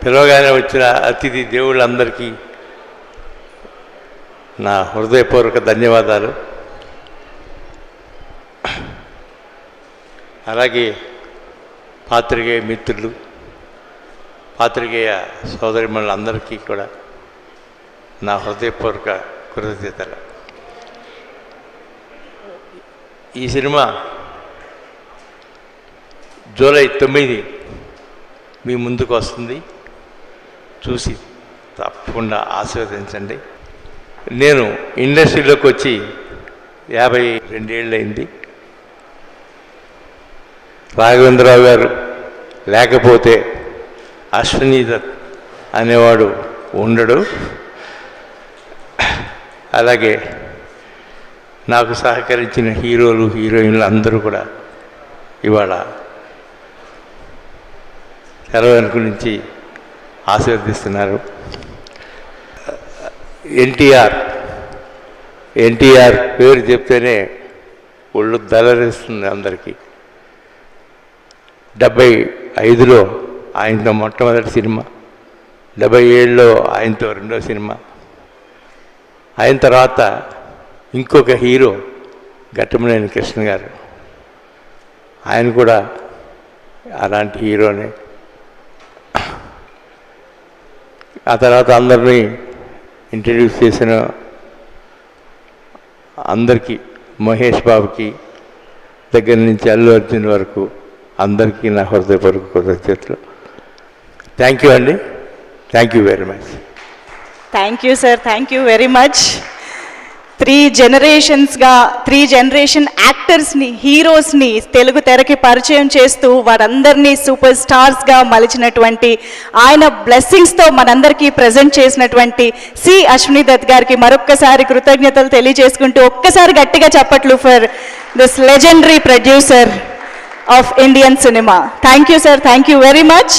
పిలవగానే వచ్చిన అతిథి దేవుళ్ళందరికీ నా హృదయపూర్వక ధన్యవాదాలు. అలాగే పాత్రికేయ మిత్రులు, పాత్రికేయ సోదరిమణులందరికీ కూడా నా హృదయపూర్వక కృతజ్ఞతలు. ఈ సినిమా జూలై 9 మీ ముందుకు వస్తుంది. చూసి తప్పకుండా ఆశీర్వదించండి. నేను ఇండస్ట్రీలోకి వచ్చి 52 ఏళ్ళయింది. రాఘవేంద్రరావు గారు లేకపోతే అశ్వినీ దత్ అనేవాడు ఉండడు. అలాగే నాకు సహకరించిన హీరోలు, హీరోయిన్లు అందరూ కూడా ఇవాళ తెర వెనుక నుంచి ఆశీర్వదిస్తున్నారు. ఎన్టీఆర్ పేరు చెప్తేనే ఒళ్ళు దలరిస్తుంది అందరికీ. 75లో ఆయనతో మొట్టమొదటి సినిమా, 77లో ఆయనతో రెండో సినిమా. అయిన తర్వాత ఇంకొక హీరో ఘట్టమనేని కృష్ణ గారు, ఆయన కూడా అలాంటి హీరోనే. ఆ తర్వాత అందరినీ ఇంట్రడ్యూస్ చేసిన అందరికీ, మహేష్ బాబుకి దగ్గర నుంచి అల్లు అర్జున్ వరకు అందరికీ నా హృదయపూర్వక కృతజ్ఞతలు. థ్యాంక్ యూ అండి. Thank you very much. Thank you sir, thank you very much. 3 generation యాక్టర్స్ని, హీరోస్ని తెలుగు తెరకి పరిచయం చేస్తూ వారందరినీ సూపర్ స్టార్స్గా మలిచినటువంటి, ఆయన బ్లెస్సింగ్స్తో మనందరికీ ప్రజెంట్ చేసినటువంటి సి అశ్వినీ దత్ గారికి మరొక్కసారి కృతజ్ఞతలు తెలియజేసుకుంటూ ఒక్కసారి గట్టిగా చప్పట్లు for this legendary producer of Indian cinema. Thank you sir, thank you very much.